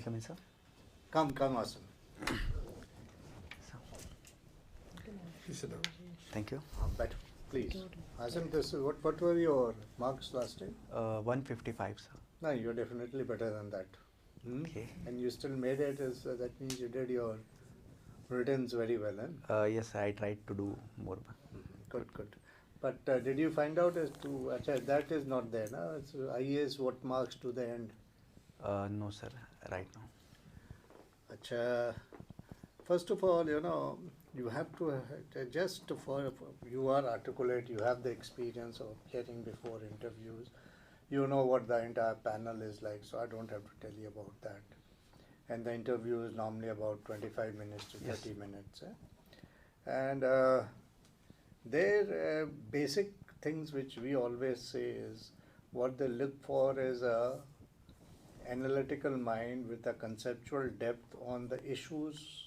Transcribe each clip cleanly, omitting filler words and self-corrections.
May I come in, sir? Come, Asim. Please sit down. Thank you. Better, please. Asim, what were your marks last time? 155, sir. No, you're definitely better than that. Okay. And you still made it, that means you did your writtens very well, eh? Yes, I tried to do more. Good. But did you find out as to, that is not there, no? It's IAS, what marks to the end? No, sir, right now. Acha, first of all, you have to, you are articulate, you have the experience of appearing before interviews. You know what the entire panel is like, so I don't have to tell you about that. And the interview is normally about 25 minutes to 30 minutes. And their basic things which we always say is, what they look for is a analytical mind with a conceptual depth on the issues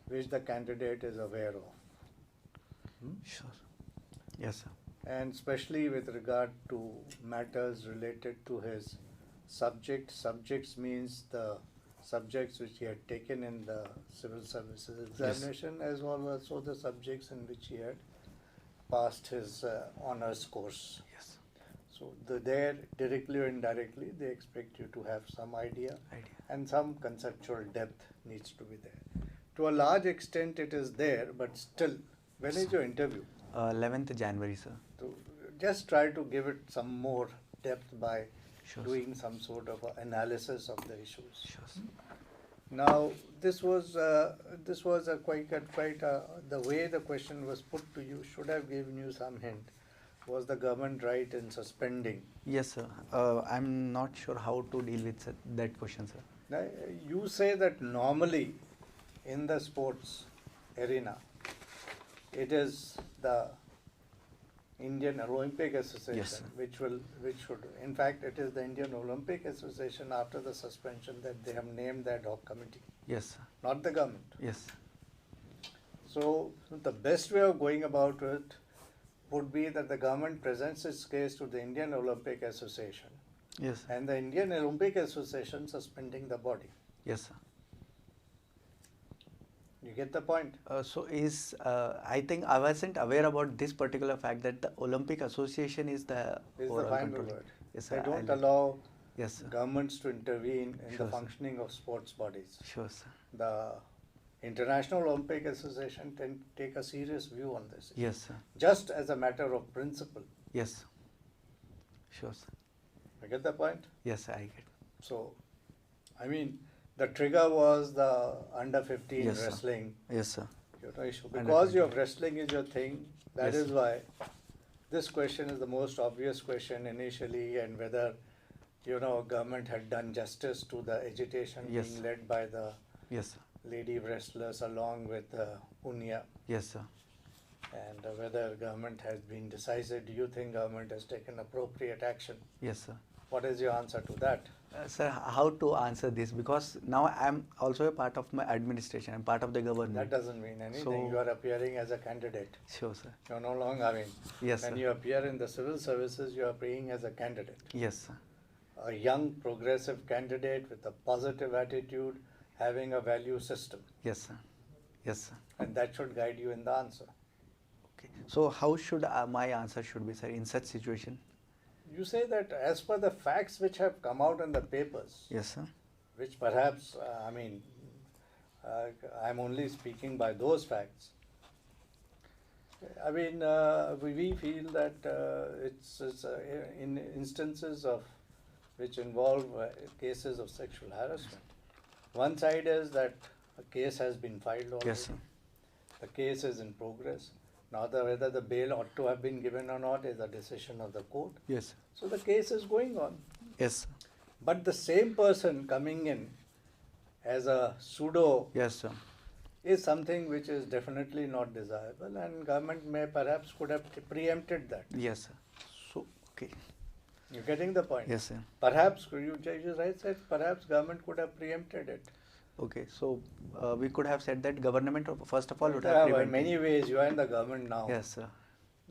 which the candidate is aware of. Sure. Yes, sir. And especially with regard to matters related to his subject. Subjects means the subjects which he had taken in the civil services examination, as well as also the subjects in which he had passed his honors course. Yes. So there, directly or indirectly, they expect you to have some idea. And some conceptual depth needs to be there. To a large extent it is there, but still, when is your interview? 11th January, sir. So just try to give it some more depth by Sure, doing some sort of analysis of the issues. Sure, sir. Now, this was a quite the way the question was put to you should have given you some hint. Was the government right in suspending? Yes, sir. I'm not sure how to deal with that question, sir. Now, you say that normally in the sports arena, it is the Indian Olympic Association, Yes, sir. which should, in fact, it is the Indian Olympic Association after the suspension that they have named the ad hoc committee, Yes, sir. not the government. Yes. So the best way of going about it would be that the government presents its case to the Indian Olympic Association, Yes, sir. and the Indian Olympic Association suspending the body. Yes, sir. You get the point? I think I wasn't aware about this particular fact that the Olympic Association is the Is the overall final controlling. word. Yes, They sir. don't allow Yes, sir. governments to intervene in Sure, the sir. functioning of sports bodies. Sure, sir. The International Olympic Association take a serious view on this, Yes, sir. just as a matter of principle. Yes, sir. Sure, sir. You get the point? Yes, sir, I get. So, I mean, the trigger was the under 15 Yes, sir. wrestling Yes, sir. issue. Under Because 15. your wrestling is your thing, that Yes, is sir. why this question is the most obvious question initially, and whether government had done justice to the agitation Yes, being sir. led by the Yes, sir. lady wrestlers along with Punya, Yes, sir. and whether government has been decisive. Do you think government has taken appropriate action? Yes, sir. What is your answer to that? Sir, how to answer this? Because now I'm also a part of my administration. I'm part of the government. That doesn't mean anything. So- You are appearing as a candidate. Sure, sir. You're no longer, Yes, when sir. you appear in the civil services, you are appearing as a candidate. Yes, sir. A young, progressive candidate with a positive attitude, having a value system. Yes, sir. Yes, sir. And that should guide you in the answer. Okay. So how should my answer should be, sir, in such situation? You say that as per the facts which have come out in the papers, Yes, sir. which perhaps, I'm only speaking by those facts. We feel that it's in instances of which involve cases of sexual harassment. One side is that a case has been filed already. Yes, sir. The case is in progress. Now, whether the bail ought to have been given or not is a decision of the court. Yes, sir. So the case is going on. Yes, sir. But the same person coming in as a pseudo Yes, sir. is something which is definitely not desirable, and government perhaps could have preempted that. Yes, sir. So, okay. You're getting the point? Yes, sir. Perhaps, you said perhaps government could have preempted it. Okay, so we could have said that government first of all would Yeah, have in prevented. many ways, you are in the government now. Yes, sir.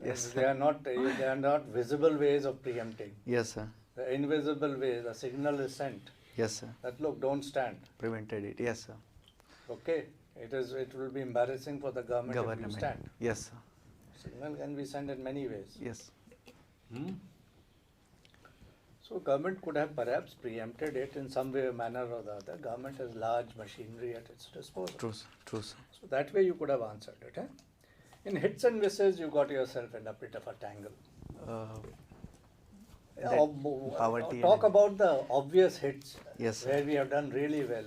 Yes, They sir. are not visible ways of preempting. Yes, sir. The invisible way, the signal is sent. Yes, sir. That look, don't stand. Prevented it. Yes, sir. Okay, it will be embarrassing for the government if you stand. Yes, sir. Signal can be sent in many ways. Yes. So government could have perhaps preempted it in some way, manner or the other. Government has large machinery at its disposal. True, sir. True, sir. So that way you could have answered it. Eh? In hits and misses, you got yourself in a bit of a tangle. That poverty Talk and- about the obvious hits. Yes, sir. Where we have done really well.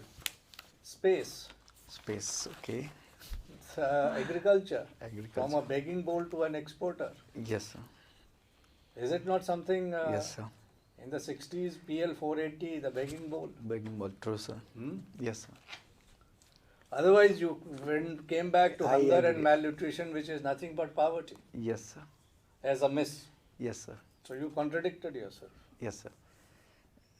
Space, Space. Okay. agriculture, Agriculture. from a begging bowl to an exporter. Yes, sir. Is it not something? Yes, sir. In the 60s, PL 480, the begging bowl. Begging more. True, sir. Yes, sir. Otherwise, you came back to I hunger and agree. malnutrition, which is nothing but poverty, Yes, sir. as a miss. Yes, sir. So you contradicted yourself. Yes, sir.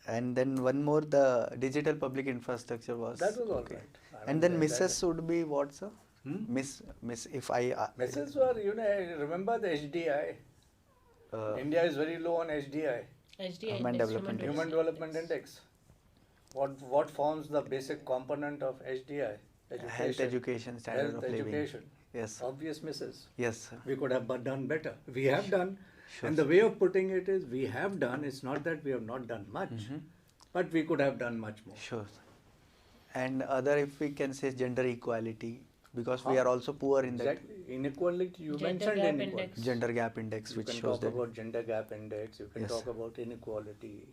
And then one more, the digital public infrastructure was. That was all okay. right. I mean, And then that- misses would be what, sir? Miss, if I. Misses were, remember the HDI. India is very low on HDI, HDI Human index, Development Human Development Index. What forms the basic component of HDI? Health education, standard Health of living. education. Yes, sir. Obvious misses. Yes, sir. We could have done better. We have done. Sure, And the way of putting it is, we have done. It's not that we have not done much, but we could have done much more. Sure. Sir. And other, if we can say gender equality, because we are also poor in Exactly. Inequality, you Gender mentioned gap inequality. index. that gender gap index, You which can shows talk that about gender gap index, you can Yes, talk sir. about inequality.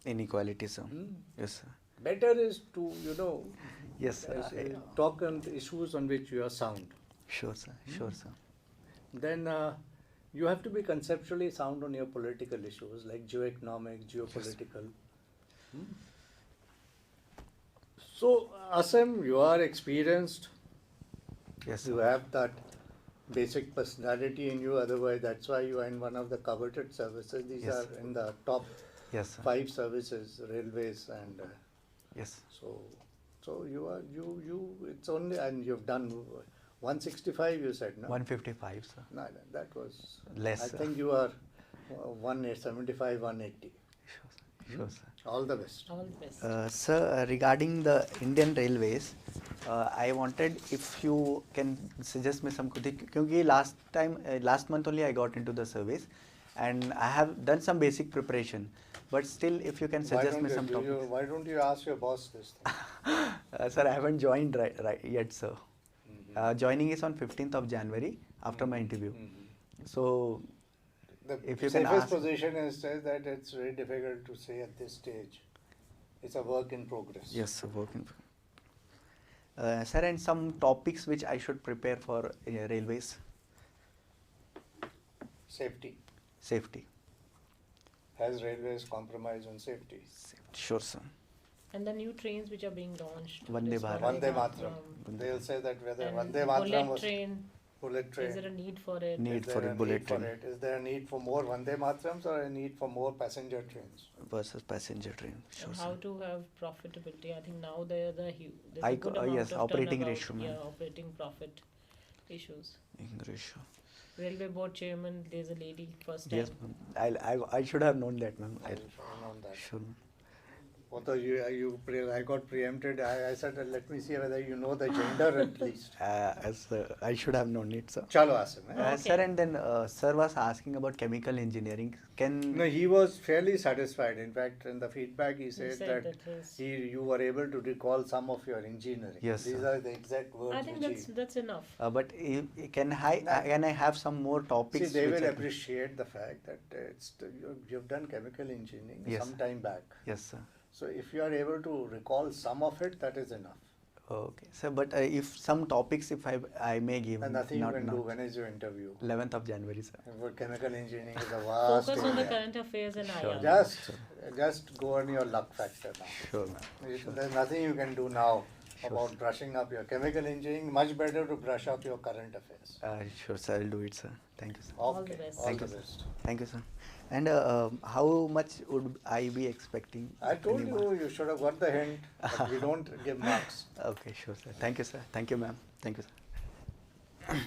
inequality, sir. Yes, sir. Better is to, Yes, sir. talk on the issues on which you are sound. Sure, sir. Sure, sir. Then you have to be conceptually sound on your political issues like geoeconomic, geopolitical. So, Asim, you are experienced. Yes, You sir. have that basic personality in you, otherwise that's why you are in one of the coveted services. These Yes. are in the top Yes, sir. 5 services, railways, and Yes. so it's only, and you've done 165 you said, no? 155, sir. No, that was Less, I sir. think you are 175, 180. Sure, sir. Sure, sir. All the best. All the best. Sir, regarding the Indian Railways, I wanted if you can suggest me some, because last month only I got into the service, and I have done some basic preparation. But still, if you can suggest me some topics. Why don't you ask your boss this thing? Sir, I haven't joined right yet, sir. Joining is on 15th of January after my interview. So, The if you can safest ask. position is that it's very difficult to say at this stage. It's a work in progress. Yes, sir, working. Sir, and some topics which I should prepare for railways Safety. safety. Has railways compromised on safety? Sure, sir. And the new trains which are being launched. Vande this Bharat. Vande Mataram, Mataram. They'll say that whether and Vande the Mataram bullet was train. bullet train. Is there a need for it? Need Is for there a a bullet need for train it? Is there a need for more Vande Matarams or a need for more passenger trains? versus passenger train. Sure, And sir. how to have profitability? I think now there's a I good co- amount yes, of operating turnabout, ratio, ma'am. Yeah, operating profit issues. English. Railway board chairman, there's a lady first time. Yes, ma'am. I should have known that, ma'am. I should have known that. Sure, ma'am. Although I got preempted, I said, let me see whether you know the gender at least. I should have known it, sir. Chalo, Asim. Okay. Sir, and then sir was asking about chemical engineering. No, he was fairly satisfied. In fact, in the feedback, he said said that that is- you were able to recall some of your engineering. Yes, These sir. are the exact words I think which that's enough. But can I have some more See, topics? they which will I- appreciate the fact that you've done chemical engineering Yes, some sir. time back. Yes, sir. So if you are able to recall some of it, that is enough. Okay, sir. But if some topics, if I may give, And nothing not you can now. do. When is your interview? 11th of January, sir. For chemical engineering is a vast Focus on the area. current affairs and Sure. IR. Just go on your luck factor now. Sure, ma'am. There's nothing you can do now Sure, about sir. brushing up your chemical engineering. Much better to brush up your current affairs. Sure, sir. I'll do it, sir. Thank you, sir. All the Okay. best. All Thank the you, sir. best. Thank you, sir. And how much would I be expecting? I told any you mark? you should have got the hint, but we don't give marks. Okay, sure, sir. Thank you, sir. Thank you, ma'am. Thank you, sir.